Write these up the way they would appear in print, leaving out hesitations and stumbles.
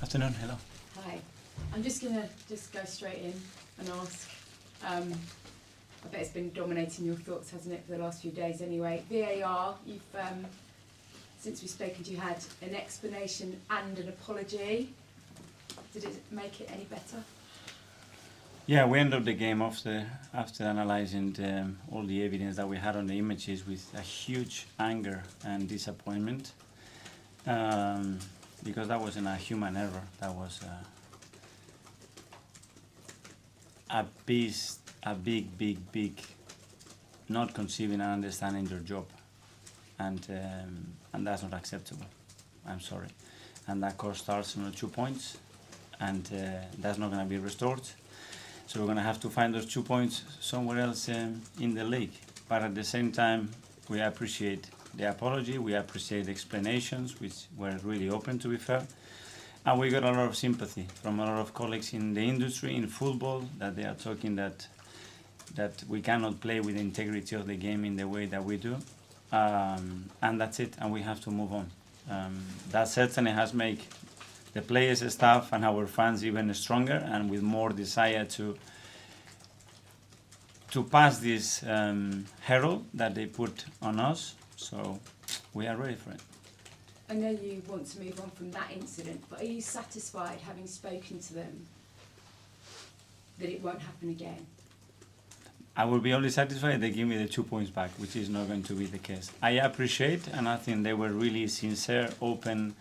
Afternoon, hello. Hi. I'm just going to go straight in and ask. I bet it's been dominating your thoughts, hasn't it, for the last few days anyway. VAR, you've, since we've spoken to you, had an explanation and an apology. Did it make it any better? Yeah, we ended the game after analysing all the evidence that we had on the images with a huge anger and disappointment. Because that wasn't a human error, that was a big not conceiving and understanding your job, and that's not acceptable. I'm sorry, and that cost Arsenal 2 points, and that's not going to be restored. So we're going to have to find those 2 points somewhere else in the league. But at the same time, we appreciate the apology, we appreciate the explanations, which were really open, to be fair. And we got a lot of sympathy from a lot of colleagues in the industry, in football, that they are talking that we cannot play with the integrity of the game in the way that we do. And that's it, and we have to move on. That certainly has made the players, staff, and our fans even stronger and with more desire to pass this hurdle that they put on us. So we are ready for it. I know you want to move on from that incident, but are you satisfied, having spoken to them, that it won't happen again? I will be only satisfied if they give me the 2 points back, which is not going to be the case. I appreciate, and I think they were really sincere, open,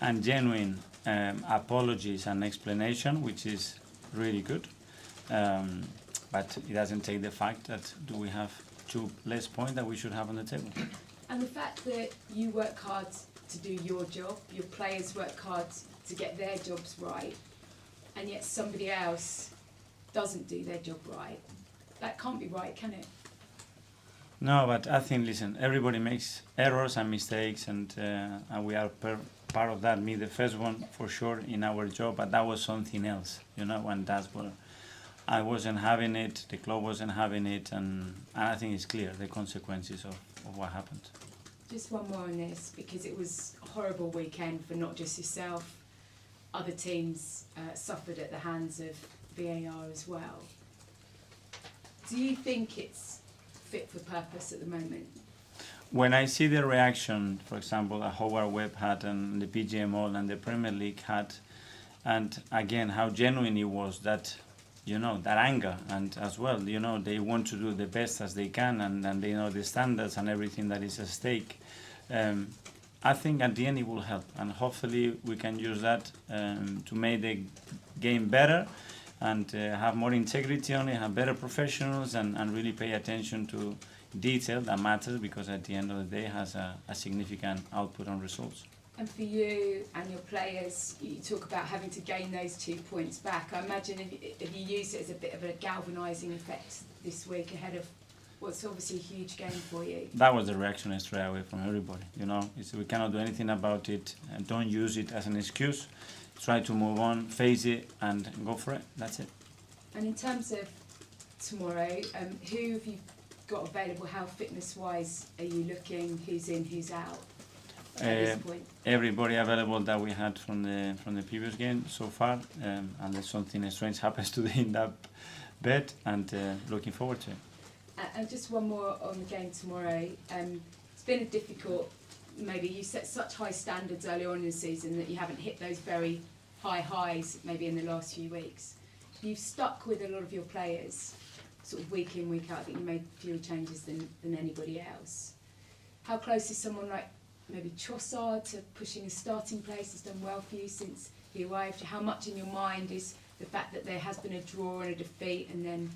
and genuine apologies and explanation, which is really good. But it doesn't take the fact that we have 2 less points that we should have on the table. And the fact that you work hard to do your job, your players work hard to get their jobs right, and yet somebody else doesn't do their job right, that can't be right, can it? No, but I think, listen, everybody makes errors and mistakes, and we are part of that. Me, the first one, for sure, in our job, but that was something else, you know, and that's what I wasn't having it, the club wasn't having it, and I think it's clear, the consequences of what happened. Just one more on this, because it was a horrible weekend for not just yourself. Other teams suffered at the hands of VAR as well. Do you think it's fit for purpose at the moment? When I see the reaction, for example, that Howard Webb had and the PGMO and the Premier League had, and again, how genuine it was, that, you know, that anger, and as well, you know, they want to do the best as they can, and they know the standards and everything that is at stake. I think at the end it will help, and hopefully we can use that to make the game better and have more integrity on it, have better professionals, and really pay attention to detail that matters, because at the end of the day it has a significant output on results. And for you and your players, you talk about having to gain those 2 points back. I imagine if you use it as a bit of a galvanising effect this week ahead of what's obviously a huge game for you. That was the reaction straight away from everybody. You know, we cannot do anything about it, and don't use it as an excuse. Try to move on, face it, and go for it. That's it. And in terms of tomorrow, who have you got available? How fitness-wise are you looking? Who's in, who's out? At this point? Everybody available that we had from the previous game so far, unless something strange happens today in that bed, and looking forward to it. And just one more on the game tomorrow. It's been a difficult, maybe you set such high standards early on in the season that you haven't hit those very high highs maybe in the last few weeks. You've stuck with a lot of your players, sort of week in, week out. I think you made fewer changes than anybody else. How close is someone like maybe Trossard to pushing a starting place? Has done well for you since he arrived. How much in your mind is the fact that there has been a draw and a defeat, and then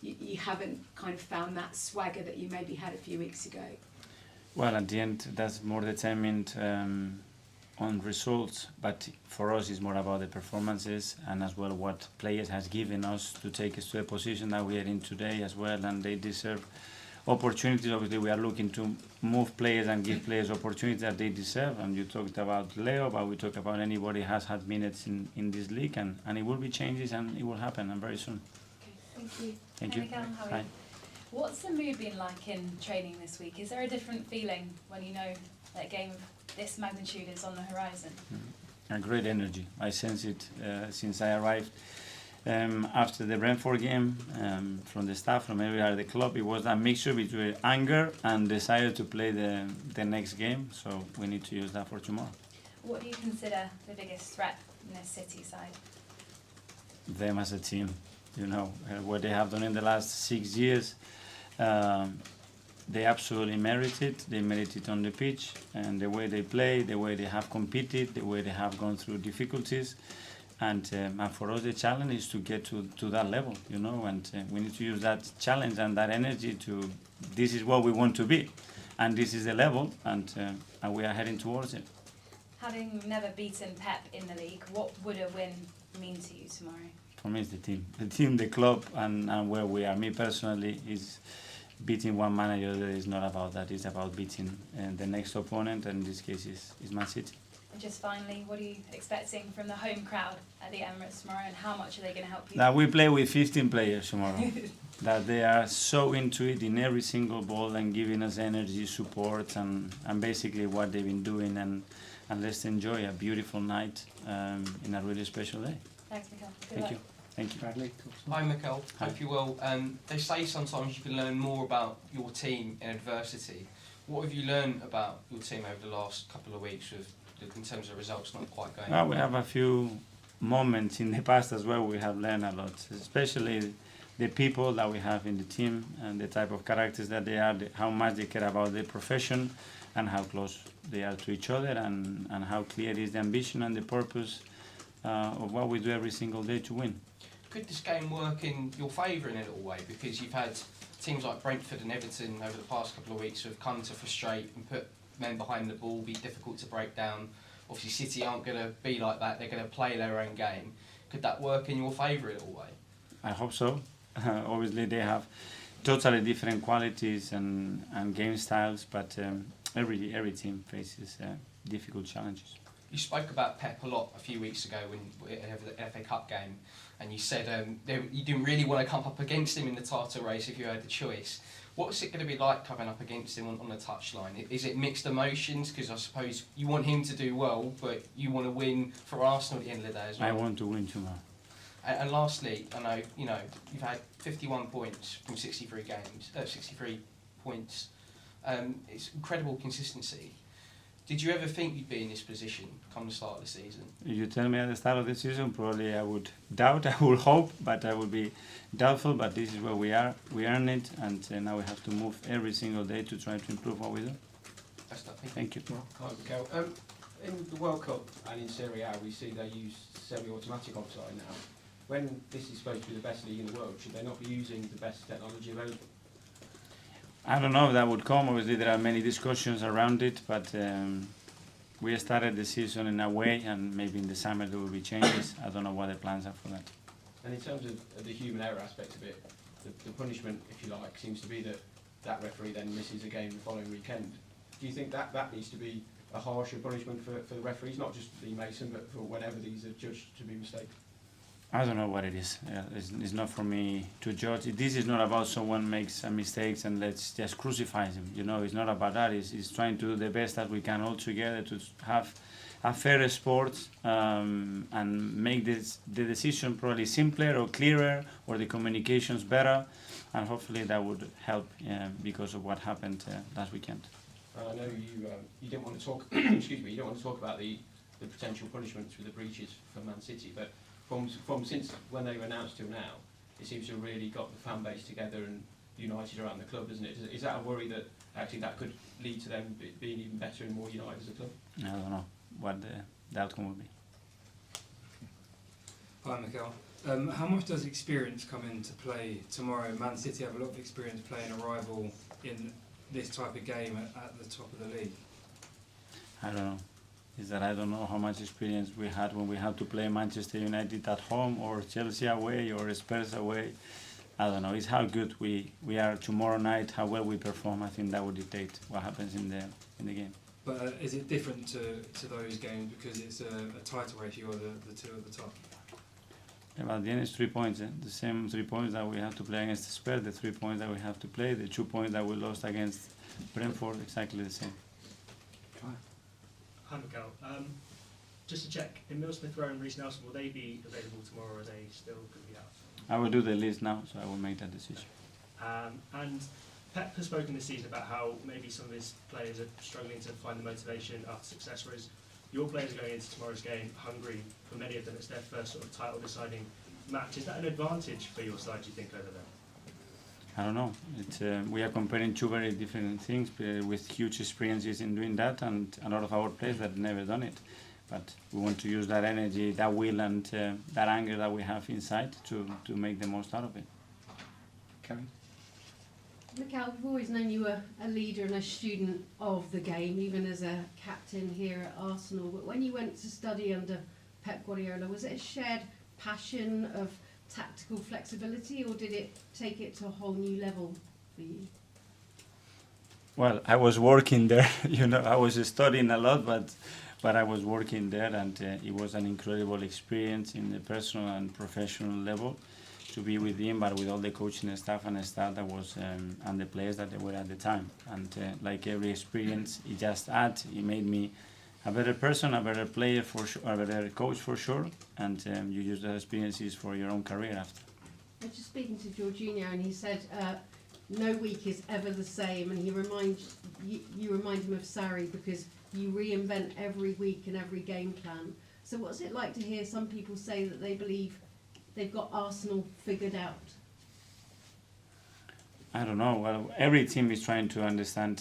you haven't kind of found that swagger that you maybe had a few weeks ago? Well, at the end, that's more determined on results, but for us it's more about the performances, and as well what players has given us to take us to a position that we are in today as well, and they deserve opportunities. Obviously we are looking to move players and give players opportunities that they deserve, and you talked about Leo, but we talk about anybody who has had minutes in this league, and it will be changes, and it will happen, and very soon. Okay, thank you. Thank Hey, you. Mikel, how are Hi. you? What's the mood been like in training this week? Is there a different feeling when you know that a game of this magnitude is on the horizon? A great energy. I sense it since I arrived. After the Brentford game, from the staff, from everywhere at the club, it was a mixture between anger and desire to play the next game. So we need to use that for tomorrow. What do you consider the biggest threat in this City side? Them as a team, you know, what they have done in the last 6 years, they absolutely merit it. They merit it on the pitch, and the way they play, the way they have competed, the way they have gone through difficulties. And for us, the challenge is to get to that level, you know, and we need to use that challenge and that energy to, this is what we want to be, and this is the level, and we are heading towards it. Having never beaten Pep in the league, what would a win mean to you tomorrow? For me, it's the team, the club, and where we are. Me personally, is beating one manager. Is not about that. It's about beating the next opponent, and in this case, is Man City. And just finally, what are you expecting from the home crowd at the Emirates tomorrow, and how much are they going to help you? That we play with 15 players tomorrow. That they are so into it in every single ball and giving us energy, support, and basically what they've been doing. And let's enjoy a beautiful night in a really special day. Thanks, Mikel. Good Thank luck. you. Thank you. Bradley. Hi Mikel, Hi. hope you're well. They say sometimes you can learn more about your team in adversity. What have you learned about your team over the last couple of weeks in terms of results not quite going? Well, we have a few moments in the past as well. We have learned a lot, especially the people that we have in the team and the type of characters that they are, how much they care about their profession, and how close they are to each other, and how clear is the ambition and the purpose of what we do every single day to win. Could this game work in your favour in a little way? Because you've had teams like Brentford and Everton over the past couple of weeks who have come to frustrate and put men behind the ball, be difficult to break down. Obviously City aren't going to be like that, they're going to play their own game. Could that work in your favour in a little way? I hope so. Obviously they have totally different qualities and game styles, but every team faces difficult challenges. You spoke about Pep a lot a few weeks ago when the FA Cup game, and you said you didn't really want to come up against him in the title race if you had the choice. What's it going to be like coming up against him on the touchline? Is it mixed emotions? Because I suppose you want him to do well, but you want to win for Arsenal at the end of the day as well. I want to win tomorrow. And lastly, I know you've had 51 points from 63 games, 63 points. It's incredible consistency. Did you ever think you'd be in this position come the start of the season? If you tell me at the start of the season, probably I would doubt, I would hope, but I would be doubtful. But this is where we are. We earn it, and now we have to move every single day to try to improve what we do. That's nothing. Thank you. Hi, Mikel. In the World Cup and in Serie A, we see they use semi-automatic offside now. When this is supposed to be the best league in the world, should they not be using the best technology available? I don't know if that would come. Obviously, there are many discussions around it, but we started the season in a way, and maybe in the summer there will be changes. I don't know what the plans are for that. And in terms of the human error aspect of it, the punishment, if you like, seems to be that referee then misses a game the following weekend. Do you think that needs to be a harsher punishment for the referees, not just Lee Mason, but for whenever these are judged to be mistakes? I don't know what it is. It's not for me to judge. This is not about someone makes a mistake and let's just crucify him. You know, it's not about that. It's trying to do the best that we can all together to have a fair sport and make the decision probably simpler or clearer, or the communications better, and hopefully that would help because of what happened last weekend. I know you didn't want to talk. Excuse me. You don't want to talk about the potential punishments with the breaches for Man City, but from since when they were announced till now, it seems to have really got the fan base together and united around the club, isn't it? Is that a worry that actually that could lead to them being even better and more united as a club? I don't know what the outcome will be. Hi Mikel. How much does experience come into play tomorrow? Man City have a lot of experience playing a rival in this type of game at the top of the league. I don't know. Is that I don't know how much experience we had when we had to play Manchester United at home, or Chelsea away, or Spurs away. I don't know. It's how good we are tomorrow night, how well we perform. I think that will dictate what happens in the game. But is it different to those games because it's a title race? You are the two at the top. Yeah, but at the end, it's 3 points. The same 3 points that we have to play against Spurs, the 3 points that we have to play, the 2 points that we lost against Brentford, exactly the same. Hi Mikel. Just to check, Emile Smith-Rowe and Reece Nelson, will they be available tomorrow, or are they still going to be out? I will do the list now, so I will make that decision. And Pep has spoken this season about how maybe some of his players are struggling to find the motivation after success, whereas your players are going into tomorrow's game hungry. For many of them, it's their first sort of title-deciding match. Is that an advantage for your side, do you think, over there? I don't know. We are comparing two very different things with huge experiences in doing that, and a lot of our players that have never done it. But we want to use that energy, that will, and that anger that we have inside to make the most out of it. Karen? Mikel, we've always known you were a leader and a student of the game, even as a captain here at Arsenal. But when you went to study under Pep Guardiola, was it a shared passion of tactical flexibility, or did it take it to a whole new level for you? Well, I was working there. I was studying a lot, but I was working there, and it was an incredible experience in the personal and professional level to be with him, but with all the coaching staff and staff that was and the players that they were at the time. And like every experience, it just it made me a better person, a better player for sure, a better coach for sure, and you use those experiences for your own career after. I was just speaking to Jorginho, and he said no week is ever the same, and you remind him of Sarri because you reinvent every week and every game plan. So what's it like to hear some people say that they believe they've got Arsenal figured out? I don't know. Well, every team is trying to understand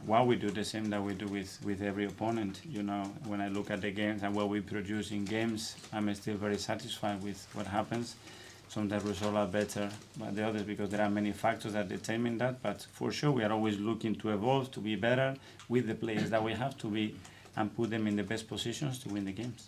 why we do the same that we do with every opponent. When I look at the games and what we produce in games, I'm still very satisfied with what happens. Sometimes results are better than the others because there are many factors that determine that. But for sure, we are always looking to evolve, to be better with the players that we have to be, and put them in the best positions to win the games.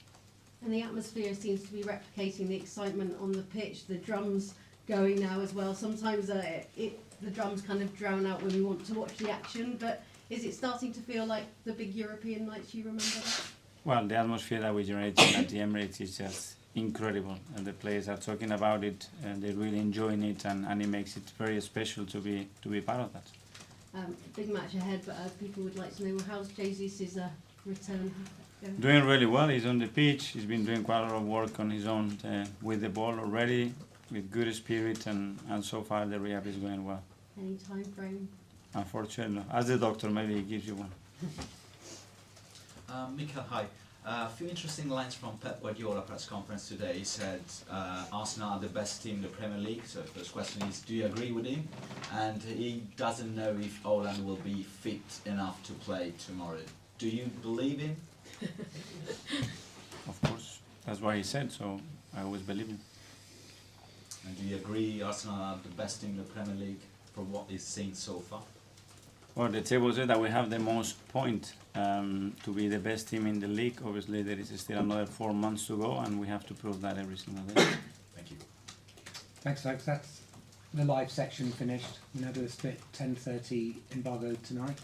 And the atmosphere seems to be replicating the excitement on the pitch. The drums going now as well. Sometimes the drums kind of drown out when we want to watch the action, but is it starting to feel like the big European nights you remember that? Well, the atmosphere that we generate at the Emirates is just incredible, and the players are talking about it, and they're really enjoying it, and it makes it very special to be part of that. Big match ahead, but people would like to know, how's Jesus' return going? Doing really well. He's on the pitch. He's been doing quite a lot of work on his own with the ball already, with good spirit, and so far the rehab is going well. Any time frame? Unfortunately, no. As the doctor, maybe he gives you one. Mikel, hi. A few interesting lines from Pep Guardiola press conference today. He said Arsenal are the best team in the Premier League. So the first question is, do you agree with him? And he doesn't know if Haaland will be fit enough to play tomorrow. Do you believe him? Of course, that's what he said. So I always believe him. And do you agree Arsenal are the best team in the Premier League from what is seen so far? Well, the table said that we have the most points to be the best team in the league. Obviously, there is still another 4 months to go, and we have to prove that every single day. Thank you. Thanks, folks. That's the live section finished. We now do a split 10:30 embargo tonight.